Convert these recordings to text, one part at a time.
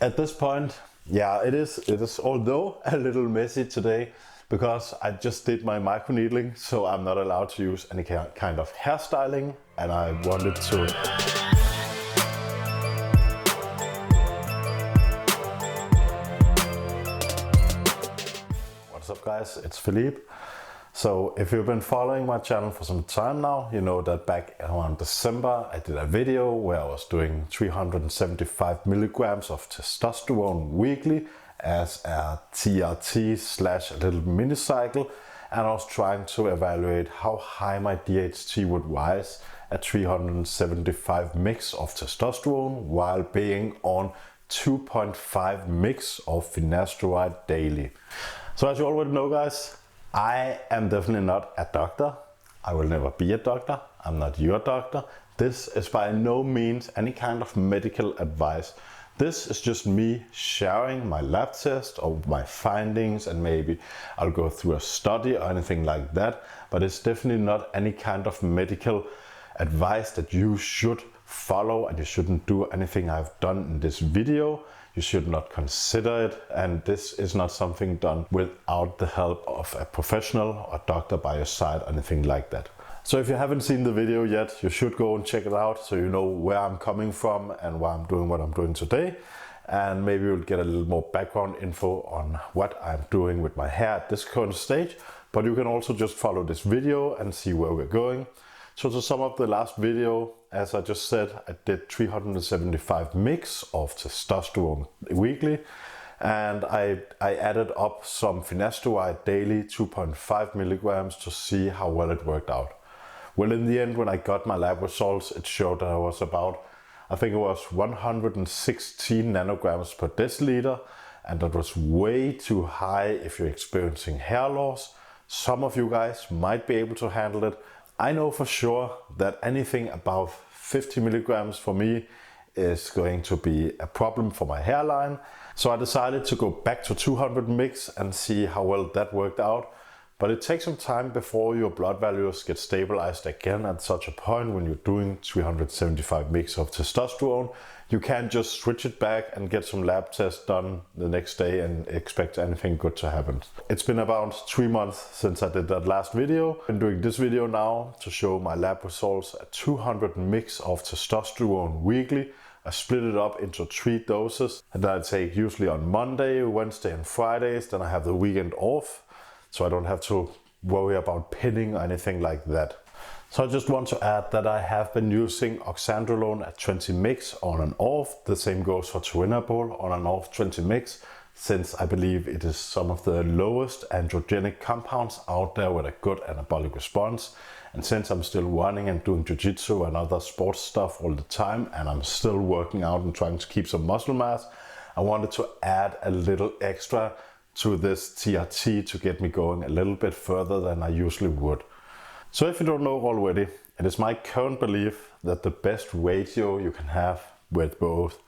At this point, yeah, it is although a little messy today because I just did my microneedling, so I'm not allowed to use any kind of hairstyling, and I wanted to What's up guys, it's Philippe. So if you've been following my channel for some time now, you know that back around December I did a video where I was doing 375 milligrams of testosterone weekly as a TRT / a little mini cycle, and I was trying to evaluate how high my DHT would rise at 375 mg of testosterone while being on 2.5 mg of finasteride daily. So as you already know guys, I am definitely not a doctor. I will never be a doctor. I'm not your doctor. This is by no means any kind of medical advice. This is just me sharing my lab test or my findings, and maybe I'll go through a study or anything like that. But it's definitely not any kind of medical advice that you should follow, and you shouldn't do anything I've done in this video. You should not consider it, and this is not something done without the help of a professional or doctor by your side or anything like that. So if you haven't seen the video yet, you should go and check it out so you know where I'm coming from and why I'm doing what I'm doing today. And maybe you'll get a little more background info on what I'm doing with my hair at this current stage. But you can also just follow this video and see where we're going. So to sum up the last video, as I just said, I did 375 mg of testosterone weekly, and I added up some finasteride daily, 2.5 milligrams, to see how well it worked out. Well, in the end, when I got my lab results, it showed that I was about, I think it was 116 nanograms per deciliter, and that was way too high if you're experiencing hair loss. Some of you guys might be able to handle it. I know for sure that anything above 50 milligrams for me is going to be a problem for my hairline. So I decided to go back to 200 mg and see how well that worked out. But it takes some time before your blood values get stabilized again at such a point when you're doing 375 mg of testosterone. You can't just switch it back and get some lab tests done the next day and expect anything good to happen. It's been about 3 months since I did that last video. I'm doing this video now to show my lab results at 200 mg of testosterone weekly. I split it up into 3 doses that I take usually on Monday, Wednesday and Fridays. Then I have the weekend off, so I don't have to worry about pinning or anything like that. So I just want to add that I have been using oxandrolone at 20 mg on and off. The same goes for turinabol on and off 20 mg, since I believe it is some of the lowest androgenic compounds out there with a good anabolic response. And since I'm still running and doing jiu-jitsu and other sports stuff all the time, and I'm still working out and trying to keep some muscle mass, I wanted to add a little extra to this TRT to get me going a little bit further than I usually would. So if you don't know already, it is my current belief that the best ratio you can have with both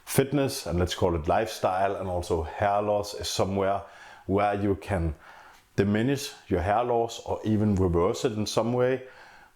fitness and let's call it lifestyle and also hair loss is somewhere where you can diminish your hair loss or even reverse it in some way.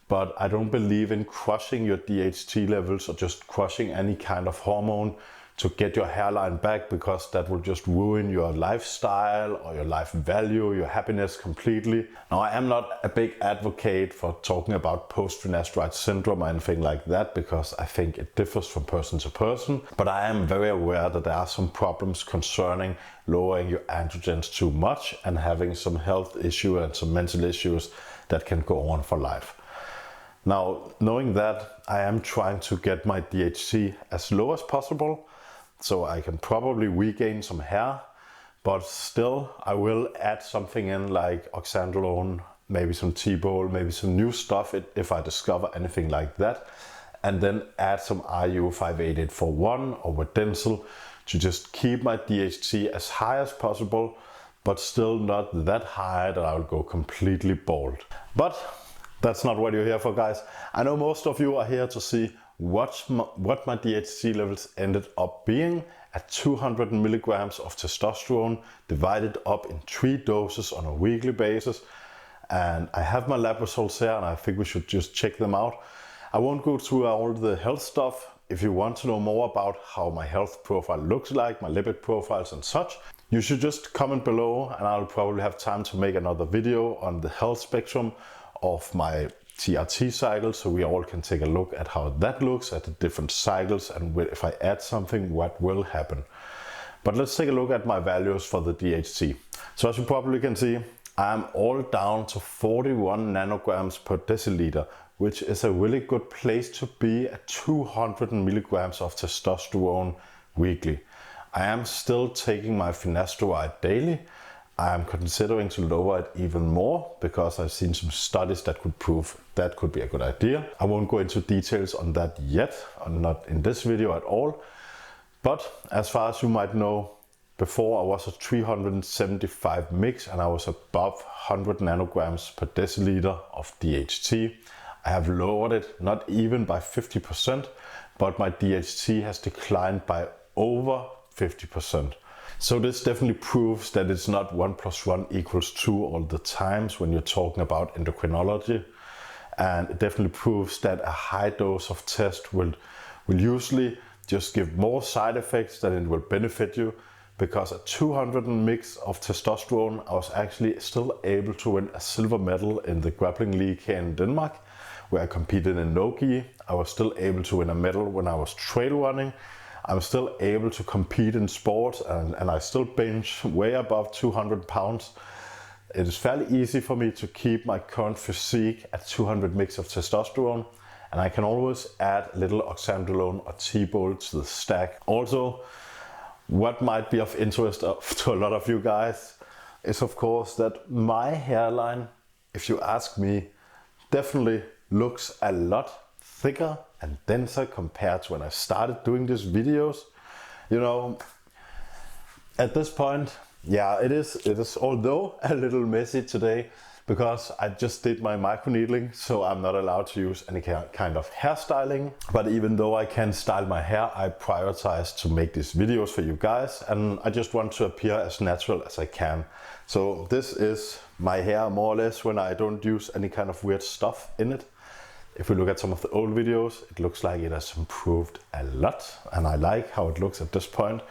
But I don't believe in crushing your DHT levels or just crushing any kind of hormone to get your hairline back, because that will just ruin your lifestyle or your life value, your happiness completely. Now, I am not a big advocate for talking about post-finasteride syndrome or anything like that, because I think it differs from person to person. But I am very aware that there are some problems concerning lowering your androgens too much and having some health issue and some mental issues that can go on for life. Now, knowing that, I am trying to get my DHT as low as possible, so I can probably regain some hair, but still I will add something in like oxandrolone, maybe some T-bol, maybe some new stuff if I discover anything like that, and then add some RU58841 or Redensyl to just keep my DHT as high as possible, but still not that high that I will go completely bald. But that's not what you're here for, guys. I know most of you are here to see what my DHT levels ended up being at 200 milligrams of testosterone divided up in 3 doses on a weekly basis. And I have my lab results here, and I think we should just check them out. I won't go through all the health stuff. if you want to know more about how my health profile looks like, my lipid profiles and such, you should just comment below and I'll probably have time to make another video on the health spectrum of my TRT cycle, so we all can take a look at how that looks at the different cycles, and if I add something, what will happen. But let's take a look at my values for the DHT. So as you probably can see, I'm all down to 41 nanograms per deciliter, which is a really good place to be at 200 milligrams of testosterone weekly. I am still taking my finasteride daily. I am considering to lower it even more because I've seen some studies that could prove that could be a good idea. I won't go into details on that yet, not in this video at all. But as far as you might know, before I was at 375 mg and I was above 100 nanograms per deciliter of DHT. I have lowered it not even by 50%, but my DHT has declined by over 50%. So this definitely proves that it's not 1 + 1 = 2 all the times when you're talking about endocrinology. And it definitely proves that a high dose of test will usually just give more side effects than it will benefit you. Because at 200 mg of testosterone, I was actually still able to win a silver medal in the grappling league here in Denmark, where I competed in no-gi. I was still able to win a medal when I was trail running. I'm still able to compete in sports, and I still bench way above 200 pounds. It is fairly easy for me to keep my current physique at 200 mg of testosterone, and I can always add a little oxandrolone or T-bol to the stack. Also, what might be of interest to a lot of you guys is of course that my hairline, if you ask me, definitely looks a lot thicker and denser compared to when I started doing these videos. You know, at this point, yeah, it is although a little messy today because I just did my microneedling, so I'm not allowed to use any kind of hairstyling. But even though I can style my hair, I prioritize to make these videos for you guys, and I just want to appear as natural as I can. So this is my hair more or less when I don't use any kind of weird stuff in it. If we look at some of the old videos, it looks like it has improved a lot, and I like how it looks at this point.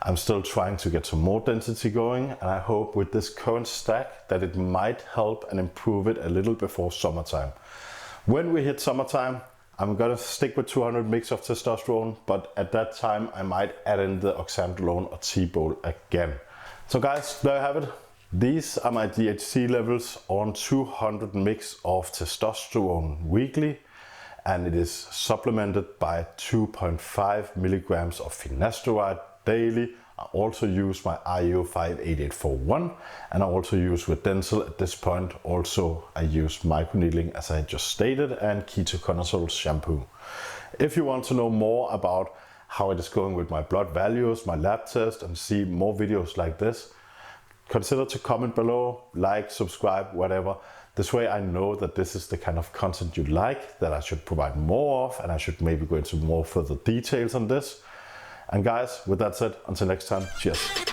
I'm still trying to get some more density going, and I hope with this current stack that it might help and improve it a little before summertime. When we hit summertime, I'm gonna stick with 200 mg of testosterone, but at that time I might add in the oxandrolone or T-bol again. So guys, there you have it. These are my DHT levels on 200 mg of testosterone weekly, and it is supplemented by 2.5 milligrams of finasteride daily. I also use my RU58841, and I also use Redensyl at this point. Also, I use microneedling as I just stated, and ketoconazole shampoo. If you want to know more about how it is going with my blood values, my lab test, and see more videos like this, consider to comment below, like, subscribe, whatever. This way I know that this is the kind of content you like, that I should provide more of, and I should maybe go into more further details on this. And guys, with that said, until next time, cheers.